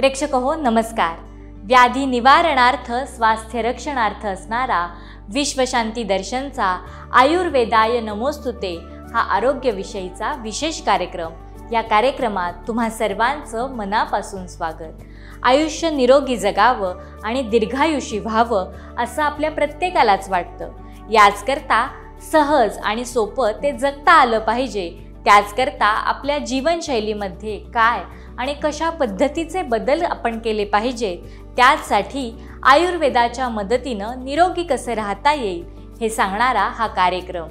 प्रेक्षक हो नमस्कार। व्याधी निवारणार्थ स्वास्थ्य रक्षणार्थ असणारा विश्वशांती दर्शनचा आयुर्वेदाय नमोस्तुते हा आरोग्यविषयीचा विशेष कार्यक्रम। या कार्यक्रमात तुम्हा सर्वांचं मनापासून स्वागत। आयुष्य निरोगी जगावं आणि दीर्घायुषी व्हावं असं आपल्या प्रत्येकालाच वाटतं। याचकरता सहज आणि सोपं ते जगता आलं पाहिजे। त्याचकरता आपल्या जीवनशैलीमध्ये काय आणि कशा पद्धतीचे बदल आपण केले पाहिजे, त्यासाठी आयुर्वेदाच्या मदतीनं निरोगी कसे राहता येईल हे सांगणारा हा कार्यक्रम।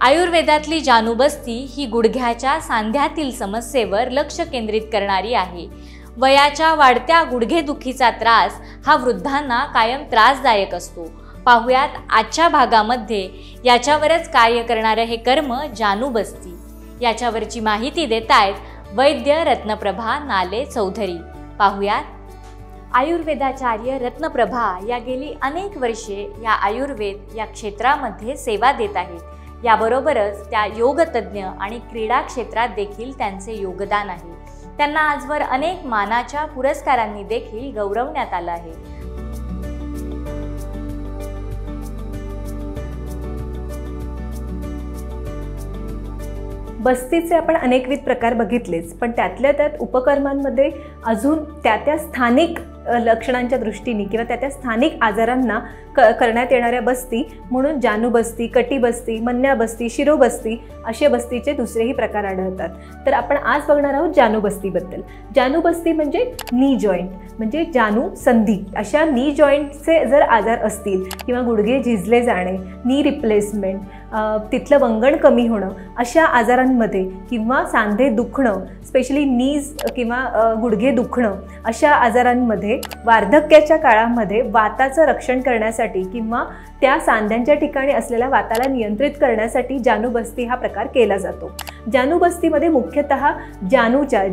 आयुर्वेदातली जानुबस्ती ही गुडघ्याच्या सांध्यातील समस्येवर लक्ष केंद्रित करणारी आहे। वयाच्या वाढत्या गुडघेदुखीचा त्रास हा वृद्धांना कायम त्रासदायक असतो। पाहुयात आजच्या भागामध्ये याच्यावरच कार्य करणारे हे कर्म जानुबस्ती। याच्यावरची माहिती देतायत वैद्य रत्नप्रभा नाले चौधरी। पाहुयात। आयुर्वेदाचार्य रत्नप्रभा या गेली अनेक वर्षे या आयुर्वेद या क्षेत्रामध्ये सेवा देत आहेत। याबरोबरच त्या योगतज्ञ आणि क्रीडा क्षेत्रात देखील त्यांचे योगदान आहे। त्यांना आजवर अनेक मानाच्या पुरस्कारांनी देखील गौरवण्यात आलं आहे। बस्तीचे आपण अनेकविध प्रकार बघितलेच, पण त्यातल्या त्यात उपकर्मांमध्ये अजून त्या स्थानिक लक्षणांच्या दृष्टीने किंवा त्या स्थानिक आजारांना करण्यात येणाऱ्या बस्ती म्हणून जानुबस्ती, कटिबस्ती, मन्याबस्ती, शिरोबस्ती असे बस्तीचे दुसरेही प्रकार आढळतात। तर आपण आज बघणार आहोत जानुबस्तीबद्दल। जानुबस्ती म्हणजे नी जॉईंट म्हणजे जानू संधी। अशा नी जॉईंटचे जर आजार असतील किंवा गुडघे झिजले जाणे, नी रिप्लेसमेंट, तिथलं वंगण कमी होणं, अशा आजारांमध्ये किंवा सांधे दुखणं, स्पेशली नीज किंवा गुडघे दुखणं, अशा आजारांमध्ये वार्धक्याच्या काळामध्ये वाताचं रक्षण करण्यासाठी किंवा त्या सांध्यांच्या ठिकाणी असलेल्या वाताला नियंत्रित करण्यासाठी जानुबस्ती हा प्रकार केला जातो। जानुबस्तीमध्ये मुख्यतः जानूच्या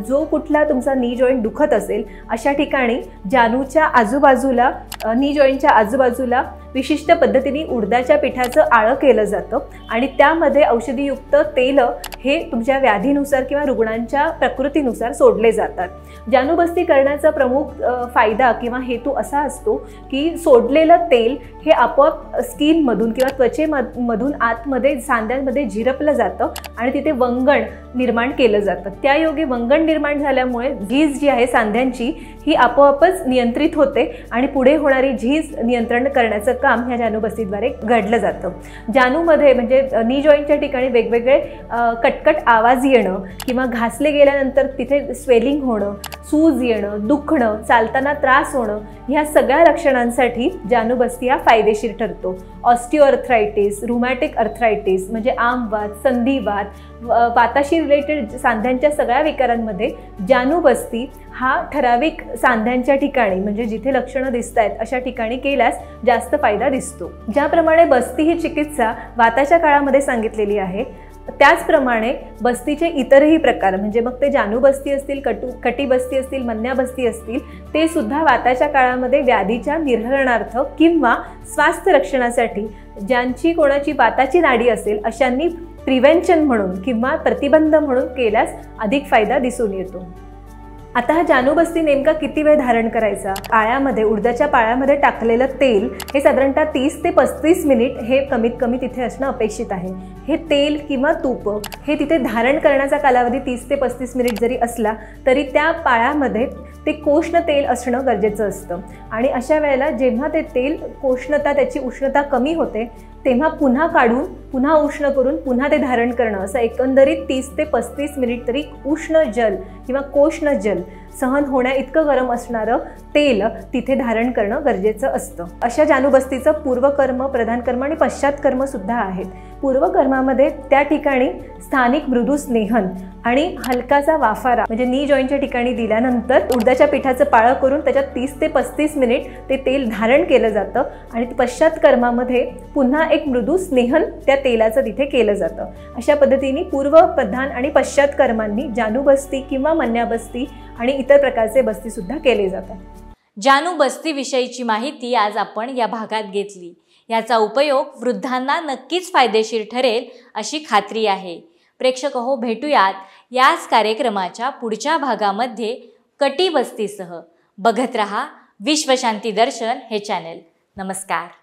जो कुठला तुमचा नी जॉईंट दुखत असेल अशा ठिकाणी जानूच्या आजूबाजूला, नी जॉईंटच्या आजूबाजूला विशिष्ट पद्धतीने उडदाच्या पिठाचं आळं केलं जातं आणि त्यामध्ये औषधीयुक्त तेल हे तुमच्या व्याधीनुसार किंवा रुग्णांच्या प्रकृतीनुसार सोडले जातात। जानुबस्ती करण्याचा प्रमुख फायदा किंवा हेतू असा असतो की सोडलेलं तेल हे आपोआप स्किनमधून किंवा त्वचेमधून आतमध्ये सांध्यांमध्ये झिरपलं जातं आणि तिथे वंगण निर्माण केलं जातं। त्यायोगे वंगण निर्माण झाल्यामुळे झीज जी आहे सांध्यांची ही आपोआपच नियंत्रित होते आणि पुढे होणारी झीज नियंत्रण करण्याचं काम ह्या जानुबस्तीद्वारे घडलं जातं। जानूमध्ये म्हणजे नी जॉईंटच्या ठिकाणी वेगवेगळे कटकट आवाज येणं किंवा घासले गेल्यानंतर तिथे स्वेलिंग होणं, सूज येणं, दुखणं, चालताना त्रास होणं, ह्या सगळ्या लक्षणांसाठी जानुबस्ती हा फायदेशीर ठरतो। ऑस्टिओआर्थरायटिस, रुमॅटिक अर्थरायटिस म्हणजे आमवात, संधिवात, वाताशी रिलेटेड सांध्यांच्या सगळ्या विकारांमध्ये जानुबस्ती हा ठराविक सांध्यांच्या ठिकाणी म्हणजे जिथे लक्षणं दिसत आहेत अशा ठिकाणी केल्यास जास्त फायदा दिसतो। ज्याप्रमाणे बस्ती ही चिकित्सा वाताच्या काळामध्ये सांगितलेली आहे, त्याचप्रमाणे बस्तीचे इतरही प्रकार म्हणजे मग ते जानुबस्ती असतील, कटिबस्ती असतील, मन्याबस्ती असतील, ते सुद्धा वाताच्या काळामध्ये व्याधीच्या निर्हरणार्थ किंवा स्वास्थ्य रक्षणासाठी ज्यांची कोणाची वाताची नाडी असेल अशांनी प्रिव्हेंशन म्हणून किंवा प्रतिबंध म्हणून केल्यास अधिक फायदा दिसून येतो। आता हा जानुबस्ती नेमका किती वेळ धारण करायचा? पाळ्यामध्ये, उडदाच्या पाळ्यामध्ये टाकलेलं तेल हे साधारणतः 30 ते 35 मिनिट हे कमीत कमी तिथे असणं अपेक्षित आहे। हे तेल किंवा तूप हे तिथे धारण करण्याचा कालावधी 30 ते 35 मिनिट जरी असला तरी त्या पाळ्यामध्ये ते कोष्ण तेल असणं गरजेचं असतं आणि अशा वेळेला जेव्हा ते तेल कोष्णता, त्याची उष्णता कमी होते तेव्हा पुन्हा काढून पुन्हा उष्ण करून पुन्हा ते धारण करणं, असं एकंदरीत 30 ते 35 मिनिट तरी उष्ण जल किंवा कोष्ण जल सहन होण्या इतकं गरम असणारं तेल तिथे धारण करणं गरजेचं असतं। अशा जानुबस्तीचं पूर्वकर्म, प्रधानकर्म आणि पश्चातकर्म सुद्धा आहेत। पूर्वकर्मामध्ये त्या ठिकाणी स्थानिक मृदू स्नेहन आणि हलकाचा वाफारा म्हणजे नी जॉईंटच्या ठिकाणी दिल्यानंतर उडदाच्या पिठाचं पाळं करून त्याच्यात 30 ते 35 मिनिट ते तेल धारण केलं जातं आणि पश्चातकर्मामध्ये पुन्हा एक मृदू स्नेहन त्या तेलाचं तिथे केलं जातं। अशा पद्धतीने पूर्व, प्रधान आणि पश्चातकर्मांनी जानुबस्ती किंवा मन्याबस्ती आणि इतर प्रकारचे बस्ती सुद्धा केले जातात। जानुबस्ती विषयीची माहिती आज आपण या भागात घेतली। याचा उपयोग वृद्धांना नक्कीच फायदेशीर ठरेल अशी खात्री आहे। प्रेक्षक हो, भेटूयात याच कार्यक्रमाच्या पुढच्या भागामध्ये कटिबस्तीसह बघत रहा विश्वशांती दर्शन हे चॅनेल. नमस्कार.